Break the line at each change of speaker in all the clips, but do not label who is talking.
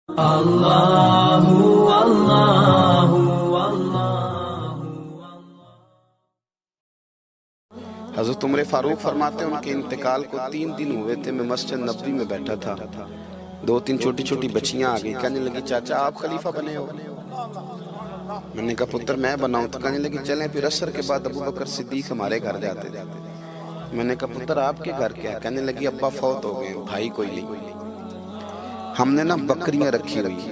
اللہ اللہ اللہ۔
حضرت عمر فاروق فرماتے ہیں ان کے انتقال کو 3 دن ہوئے تھے، میں مسجد نبوی میں بیٹھا تھا، 2-3 چھوٹی چھوٹی بچیاں آ گئی، کہنے لگی چاچا آپ خلیفہ بنے ہو؟ میں نے کہا پتر میں بناؤں؟ تو کہنے لگی چلیں پھر عصر کے بعد ابو بکر صدیق ہمارے گھر جاتے تھے۔ میں نے کہا پتر آپ کے گھر کیا ہے؟ کہنے لگی ابا فوت ہو گئے، بھائی کوئی نہیں، ہم نے نا بکریاں رکھی ہوئی،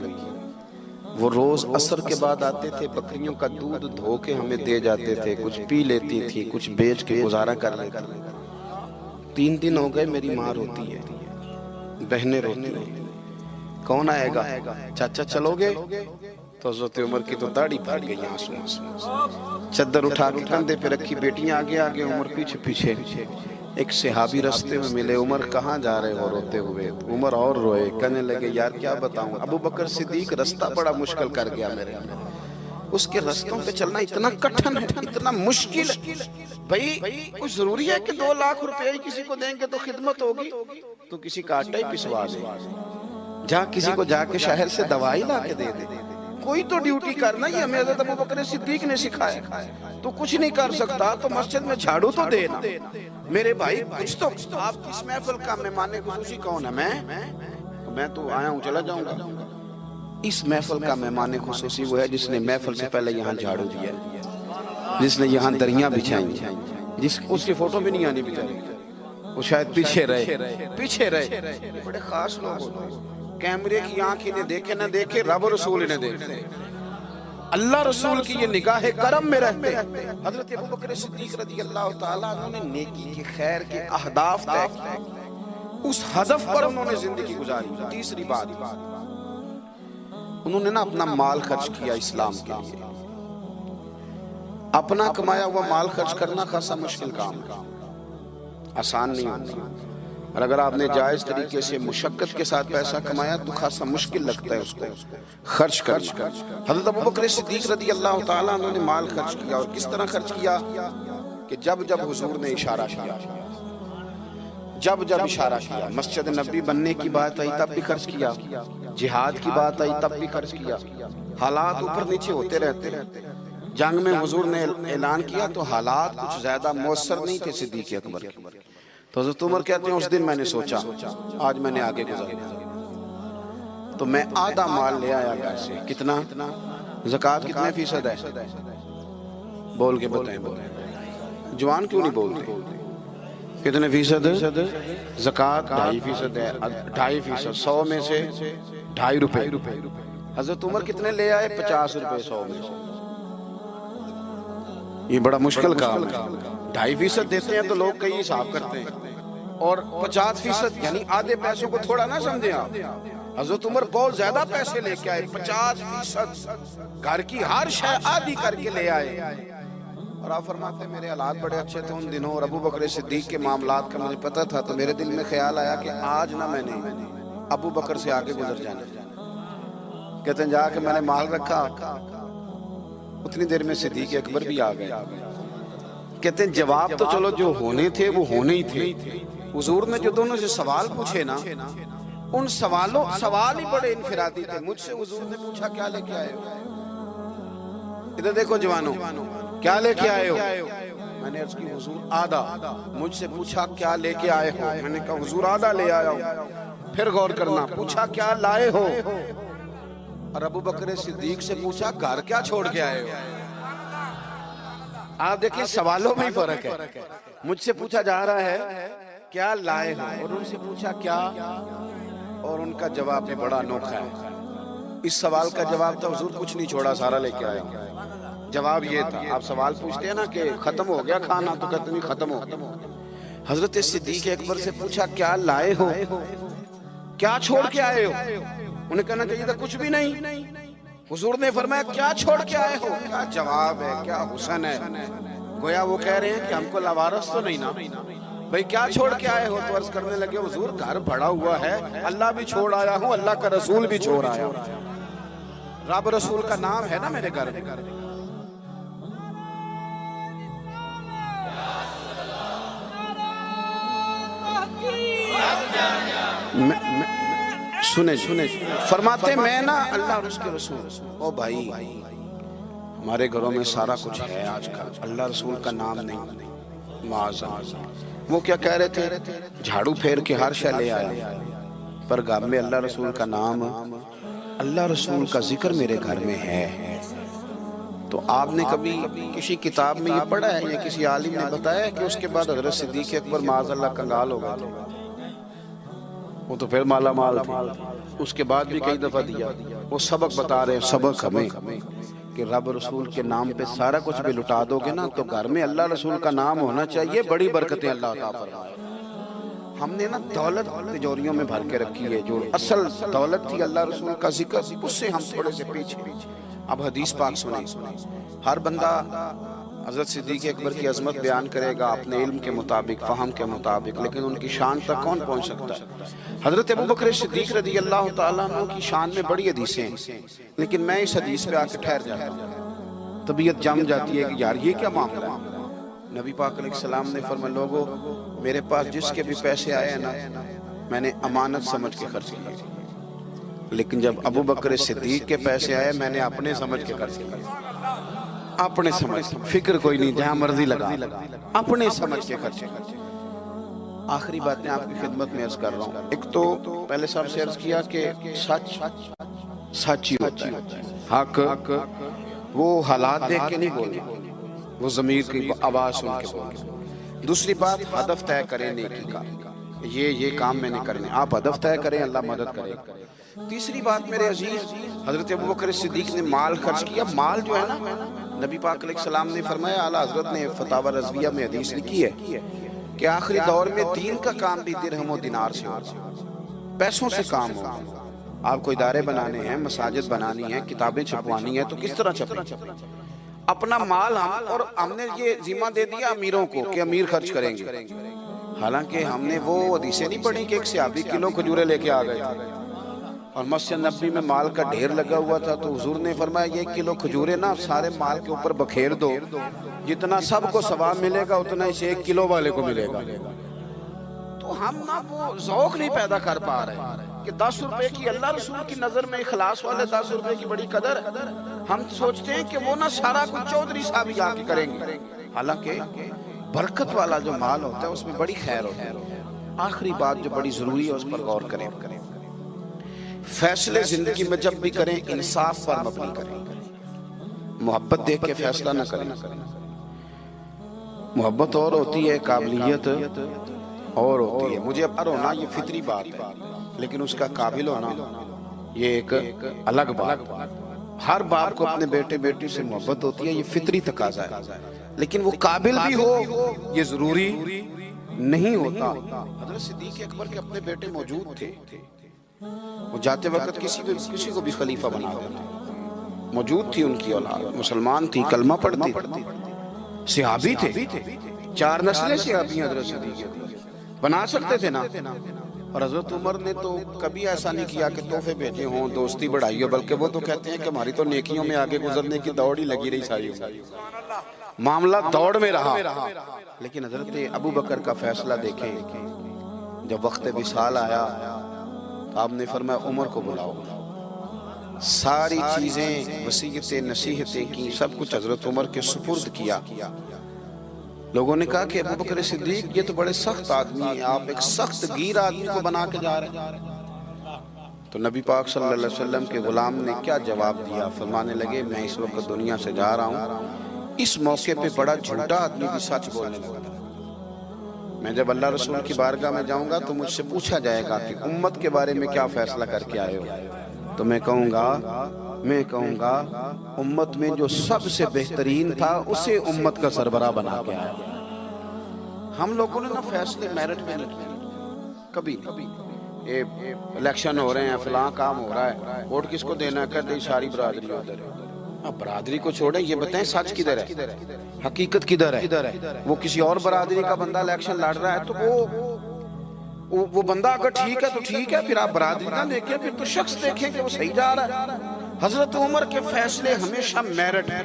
وہ روز عصر کے بعد آتے تھے، بکریوں کا دودھ دھو کے ہمیں دے جاتے تھے، کچھ پی لیتی تھی، کچھ بیچ کے گزارا کر لیتی۔ 3 دن ہو گئے، میری ماں روتی ہے، بہنیں روتی ہیں، کون آئے گا؟ چاچا چلو گے؟ تو حضرت عمر کی تو داڑھی بھر گئی آنسوں سے، چادر اٹھا کے کندھے پہ رکھی، بیٹیاں آگے آگے، عمر پیچھے پیچھے۔ ایک صحابی رستے میں ملے، عمر کہاں جا رہے ہو روتے ہوئے؟ عمر اور روئے، کہنے لگے یار کیا بتاؤں، ابو بکر صدیق رستہ بڑا مشکل کر گیا میرے، اس کے رستوں پہ چلنا اتنا کٹھن ہے، اتنا مشکل ہے۔ بھئی کچھ ضروری ہے کہ 2 لاکھ روپے ہی کسی کو دیں گے تو خدمت ہوگی؟ تو کسی کا آٹا ہی پسوا دے، جا کسی کو جا کے شہر سے دوائی لا کے دے دے، کوئی تو ڈیوٹی کرنا، یہ ہمیں حضرت ابو بکر صدیق نے سکھایا۔ تو کچھ نہیں کر سکتا تو مسجد میں جھاڑو تو دینا، میرے بھائی کچھ تو۔ آپ کی اس محفل کا مہمان خصوصی کون ہے؟ میں تو آیا ہوں چلا جاؤں گا۔ اس محفل کا مہمان خصوصی وہ ہے جس نے محفل سے پہلے یہاں جھاڑو دیا، جس نے یہاں دریاں بچھائیں، اس کی فوٹو بھی نہیں آنی بیچاری، وہ شاید پیچھے رہے، بڑے خاص لوگ ہوتے ہیں۔ کیمرے کی آنکھ انہیں دیکھے نہ دیکھے، رب و رسول انہیں دیکھتے، اللہ رسول کی یہ نگاہ کرم میں رہتے۔ حضرت ابو بکر صدیق رضی اللہ تعالیٰ عنہ نے نیکی کے، خیر کے اہداف طے کیے، اس ہدف پر انہوں نے زندگی گزاری۔ تیسری بات، انہوں نے نا اپنا مال خرچ کیا اسلام کے لیے۔ اپنا کمایا ہوا مال خرچ کرنا خاصا مشکل کام ہے، آسان نہیں ہوتا، اور اگر آپ نے جائز طریقے سے مشقت کے ساتھ پیسہ کمایا تو خاصا مشکل لگتا ہے اس کو خرچ کرنا۔ حضرت ابو بکر صدیق رضی اللہ تعالیٰ عنہ نے مال خرچ کیا، اور کس طرح خرچ کیا کہ جب جب حضور نے اشارہ کیا، جب جب اشارہ کیا، مسجد نبی بننے کی بات آئی تب بھی خرچ کیا، جہاد کی بات آئی تب بھی خرچ کیا۔ حالات اوپر نیچے ہوتے رہتے، جنگ میں حضور نے اعلان کیا تو حالات کچھ زیادہ مؤثر نہیں تھے صدیق اکبر کے۔ تو حضرت عمر کہتے ہیں اس دن میں نے سوچا آج میں نے آگے گزارنا، تو میں آدھا مال لے آیا گھر سے۔ کتنا؟ زکوٰۃ کتنے فیصد ہے؟ بول کے بتائیں، جوان کیوں نہیں بولتے؟ کتنے فیصد؟ زکوٰۃ 2.5% ہے، 2.5%، 100 میں سے 2.5 روپے۔ حضرت عمر کتنے لے آئے؟ 50 روپے 100 میں سے۔ یہ بڑا مشکل کام ہے، 2.5% دیتے ہیں تو لوگ کئی حساب کرتے ہیں، اور 50% یعنی آدھے پیسوں کو تھوڑا نہ سمجھیں آپ۔ حضرت عمر بہت زیادہ پیسے لے کے آئے، 50%، گھر کی ہر شے آدھی کر کے لے آئے۔ اور آپ فرماتے ہیں میرے حالات بڑے اچھے تھے ان دنوں، اور ابو بکر صدیق کے معاملات کا مجھے پتہ تھا، تو میرے دل میں خیال آیا کہ آج نہ میں نے ابو بکر سے آگے گزر جانا۔ کہتے ہیں جا کے میں نے مال رکھا، اتنی دیر میں صدیق اکبر بھی آ گئے۔ کہتے ہیں جواب تو چلو جو ہونے تھے وہ ہونے ہی تھے، حضور نے جو دونوں سے سوال پوچھے نا، ان سوال ہی بڑے انفرادی تھے۔ مجھ سے حضور نے پوچھا کیا لے کے آئے ہو؟ ادھر دیکھو جوانوں، کیا لے کے آئے ہو؟ میں نے عرض کی حضور آدھا۔ مجھ سے پوچھا کیا لے کے آئے ہو؟ میں نے کہا حضور آدھا لے آیا ہوں۔ پھر غور کرنا، پوچھا کیا لائے ہو؟ اور ابو بکر صدیق سے پوچھا گھر کیا چھوڑ کے آئے ہو؟ آپ دیکھیں سوالوں میں ہی فرق ہے۔ مجھ سے پوچھا جا رہا ہے کیا لائے ہو، اور ان سے پوچھا کیا، اور ان کا جواب بھی بڑا انوکھا ہے۔ اس سوال کا جواب تھا حضور کچھ نہیں چھوڑا، سارا لے کے آیا ہوں۔ جواب یہ تھا، آپ سوال پوچھتے ہیں نا کہ ختم ہو گیا کھانا، تو کہتے نہیں ختم ہو گیا۔ حضرت صدیق اکبر سے پوچھا کیا لائے ہو، کیا چھوڑ کے آئے ہو؟ انہیں کہنا چاہیے تھا کچھ بھی نہیں۔ حضور نے فرمایا کیا چھوڑ کے آئے ہو؟ کیا جواب ہے، کیا حسن ہے، گویا وہ کہہ رہے ہیں کہ ہم کو لاوارث تو نہیں نا بھئی، کیا چھوڑ کے آئے ہو؟ تو عرض کرنے لگے حضور گھر بڑا ہوا ہے، اللہ بھی چھوڑ آیا ہوں، اللہ کا رسول بھی چھوڑ آیا ہوں، رب رسول کا نام ہے نا میرے گھر میں۔ سنے فرماتے میں نا اللہ اور اس کے رسول، او بھائی ہمارے گھروں میں سارا کچھ ہے آج کل، اللہ رسول کا نام نہیں، معاذ اللہ۔ وہ کیا کہہ رہے تھے؟ جھاڑو پھیر کے ہر شے لے آیا، پر گھر میں اللہ رسول کا نام، اللہ رسول کا ذکر میرے گھر میں ہے۔ تو آپ نے کبھی کسی کتاب میں یہ پڑھا ہے یا کسی عالم نے بتایا ہے کہ اس کے بعد حضرت صدیق اکبر معاذ اللہ کنگال ہو گئے تھے؟ وہ تو پھر مالا مال تھے، اس کے بعد بھی کئی دفعہ دیا۔ وہ سبق بتا رہے ہیں، سبق ہمیں کہ رب رسول کے نام پہ سارا کچھ بھی لٹا دو گے نا تو گھر میں اللہ رسول کا نام ہونا چاہیے، بڑی برکتیں اللہ عطا فرمائے۔ ہم نے نا دولت تجوریوں میں بھر کے رکھی ہے، جو اصل دولت تھی اللہ رسول کا ذکر، اس سے ہم تھوڑے سے پیچھے۔ اب حدیث پاک سنیں، ہر بندہ حضرت صدیق اکبر کی عظمت بیان کرے گا اپنے علم کے مطابق، فہم کے مطابق، لیکن ان کی شان تک کون پہنچ سکتا ہے؟ حضرت ابوبکر صدیق رضی اللہ تعالیٰ عنہ کی شان میں بڑی حدیثیں ہیں، لیکن میں اس حدیث پہ آ کے ٹھہر جاتا ہوں، طبیعت جم جاتی ہے کہ یار یہ کیا معاملہ ہے۔ نبی پاک علیہ السلام نے فرمایا لوگو میرے پاس جس کے بھی پیسے آئے ہیں نا میں نے امانت سمجھ کے خرچ کیے، لیکن جب ابوبکر صدیق کے پیسے آئے میں نے اپنے سمجھ کے خرچ کیے، اپنے سمجھ، فکر کوئی نہیں، جہاں مرضی لگا، اپنے سمجھ کے خرچے۔ آخری بات میں آپ کی خدمت میں عرض کر رہا ہوں، ایک تو پہلے صاحب سے عرض کیا کہ سچ سچ ہی ہوتا ہے، حق وہ حالات دیکھ کے نہیں بولنا، وہ ضمیر کی آواز سن کے بولنا۔ دوسری بات ہدف طے کریں نیکی کا، یہ کام میں نے کرنے، آپ ہدف طے کریں، اللہ مدد کرے۔ تیسری بات میرے عزیز، حضرت ابوبکر صدیق نے مال خرچ کیا، مال جو ہے نا نبی پاک علیہ السلام نے فرمایا، اعلیٰ حضرت نے فتاوی رضویہ میں حدیث لکھی ہے کہ آخری دور میں دین کا کام بھی درہم و دینار سے ہوگا، پیسوں سے کام ہوگا۔ آپ کو ادارے بنانے ہیں، مساجد بنانی ہیں، کتابیں چھپوانی ہیں، تو کس طرح چھپیں؟ اپنا مال اور ہم نے یہ ذمہ دے دیا امیروں کو کہ امیر خرچ کریں گے، حالانکہ ہم نے وہ حدیثیں نہیں پڑھی کہ ایک صحابی کلو کھجورے لے کے آ گئے تھے اور مسجد نبوی میں مال کا ڈھیر لگا ہوا تھا، تو حضور نے فرمایا یہ کلو کھجورے نا سارے مال کے اوپر بکھیر دو، جتنا سب کو ثواب ملے گا اتنا اسے 1 کلو والے کو ملے گا۔ تو ہم نا وہ ذوق نہیں پیدا کر پا رہے کہ 10 روپے کی اللہ رسول کی نظر میں اخلاص والے 10 روپے کی بڑی قدر، ہم سوچتے ہیں کہ وہ نا سارا کچھ چودھری صاحب ہی آ کے کریں گے، حالانکہ برکت والا جو مال ہوتا ہے اس میں بڑی خیر ہوتی ہے۔ آخری بات جو بڑی ضروری ہے اس پر غور کریں، فیصلے زندگی میں جب بھی کریں انصاف پر مبنی کریں، محبت دیکھ کے فیصلہ نہ کریں۔ محبت اور ہوتی ہے، قابلیت اور ہوتی ہے، مجھے اب ہونا یہ فطری بات ہے، لیکن اس کا قابل ہونا یہ ایک الگ بات۔ ہر باپ کو اپنے بیٹے بیٹی سے محبت ہوتی ہے، یہ فطری تقاضا ہے، لیکن وہ قابل بھی ہو یہ ضروری نہیں ہوتا۔ حضرت صدیق اکبر کے اپنے بیٹے موجود تھے، وہ جاتے وقت کسی کو بھی خلیفہ بنا دیتے، موجود تھی ان کی اولاد، مسلمان تھی، کلمہ پڑھتی، صحابی تھے، 4 نسلیں صحابی حضرت صدیق بنا سکتے تھے نا۔ اور حضرت عمر نے تو کبھی ایسا نہیں کیا کہ تحفے بھیجے ہوں، دوستی بڑھائی ہو، بلکہ وہ تو کہتے ہیں کہ ہماری تو نیکیوں میں آگے گزرنے کی دوڑ ہی لگی رہی ساری، معاملہ دوڑ میں رہا۔ لیکن حضرت ابوبکر کا فیصلہ دیکھیں، جب وقت وصال آیا تو آپ نے فرمایا عمر کو بلاؤ، ساری چیزیں وصیتیں نصیحتیں کی، سب کچھ حضرت عمر کے سپرد کیا۔ لوگوں نے کہا کہ ابوبکر صدیق یہ تو بڑے سخت آدمی ہیں، آپ ایک سخت گیر آدمی کو بنا کے جا رہے ہیں۔ تو نبی پاک صلی اللہ علیہ وسلم کے غلام نے کیا جواب دیا؟ فرمانے لگے میں اس وقت دنیا سے جا رہا ہوں، اس موقع پہ بڑا جھوٹا آدمی بھی سچ بولنے لگا، میں جب اللہ رسول کی بارگاہ میں جاؤں گا تو مجھ سے پوچھا جائے گا کہ امت کے بارے میں کیا فیصلہ کر کے آئے ہو، تو میں کہوں گا امت میں جو سب سے بہترین تھا اسے امت کا سربراہ بنا کے آیا۔ ہم لوگوں نے نا فیصلے میرٹ میں نہیں کیے، کبھی الیکشن ہو رہے ہیں، فلاں کام ہو رہا ہے، ووٹ کس کو دینا ہے، کہتے ساری برادری ادھر ہے۔ اب برادری کو چھوڑیں، یہ بتائیں سچ کدھر ہے، حقیقت کدھر ہے؟ وہ کسی اور برادری کا بندہ الیکشن لڑ رہا ہے تو وہ بندہ اگر ٹھیک ہے تو ٹھیک ہے، پھر آپ برادری نہ دیکھیں، پھر تو شخص دیکھیں کہ وہ صحیح جا رہا ہے۔ حضرت عمر کے فیصلے ہمیشہ میرٹ ہے،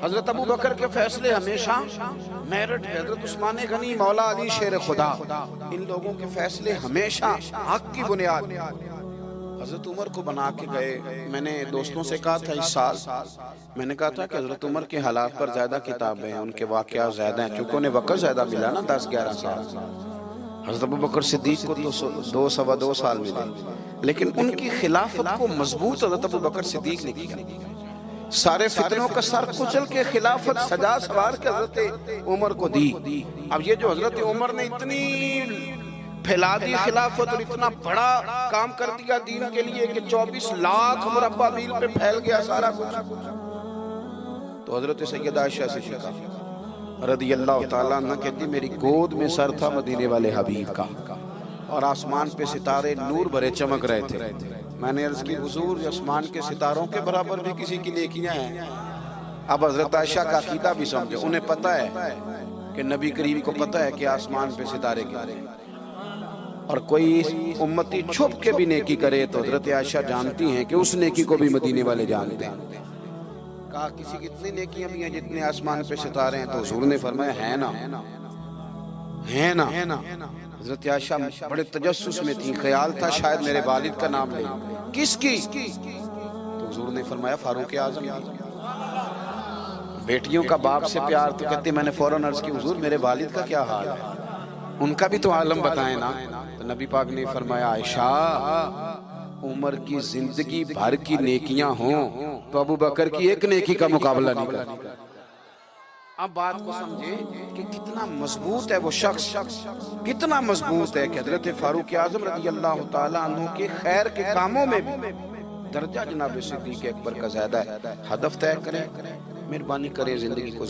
حضرت ابوبکر کے فیصلے ہمیشہ میرٹ ہے، حضرت عثمان غنی، مولا علی شیر خدا، ان لوگوں کے فیصلے ہمیشہ حق کی بنیاد۔ حضرت عمر کو بنا کے گئے. میں نے دوستوں سے کہا تھا اس سال میں نے کہا تھا کہ حضرت عمر کے حالات پر زیادہ کتابیں ہیں, ان کے واقعات زیادہ ہیں, چونکہ انہیں وقت زیادہ ملا نا 10-11 سال. حضرت ابوبکر صدیق کو تو 2 سال ملے, لیکن ان کی خلافت کو مضبوط حضرت ابوبکر صدیق نے کیا. سارے فتنوں کا سر کچل کے خلافت سجا سوار کے حضرت عمر کو دی. اب یہ جو حضرت عمر نے اتنی پھیلا دی خلافت اور اتنا بڑا کام کر دیا دین کے لیے کہ 24 لاکھ مربع میل پہ پھیل گیا سارا کچھ, تو حضرت سیدہ عائشہ صدیقہ رضی اللہ تعالیٰ عنہ کہتی میری گود میں سر تھا مدینے والے حبیب کا, اور آسمان پہ ستارے نور بھرے چمک رہے تھے. میں نے عرض کی حضور آسمان کے ستاروں کے برابر بھی کسی کی نیکیاں ہیں. اب حضرت عائشہ کا عقیدہ بھی سمجھے, انہیں پتہ ہے کہ نبی کریم کو پتہ ہے کہ آسمان پہ ستارے گرے, اور کوئی امتی چھپ کے بھی نیکی کرے تو حضرت عائشہ جانتی ہیں کہ اس نیکی کو بھی مدینے والے جانتے ہیں. کہا کسی کی اتنی نیکیاں بھی ہیں جتنے آسمان پہ ستارے ہیں, تو حضور نے فرمایا ہے نا. حضرت عائشہ بڑے تجسس میں تھی, خیال تھا شاید میرے والد کا نام لے. کس کی؟ تو حضور نے فرمایا فاروق اعظم کی. بیٹیوں کا باپ سے پیار, تو کہتے میں نے فوراً عرض کی حضور میرے والد کا کیا حال ہے, ان کا بھی تو عالم بتائیں نا. تو نبی پاک نے فرمایا عائشہ عمر کی زندگی بھر کی نیکیاں ہوں تو ابو بکر کی ایک نیکی کا مقابلہ نہیں کرتی. اب بات کو سمجھے کہ کتنا مضبوط ہے وہ شخص, کتنا مضبوط ہے کہ حضرت فاروق اعظم رضی اللہ تعالیٰ عنہ کے خیر کے کاموں میں بھی درجہ جناب صدیق اکبر کا زیادہ ہے. ہدف طے کریں, مہربانی کریں زندگی کو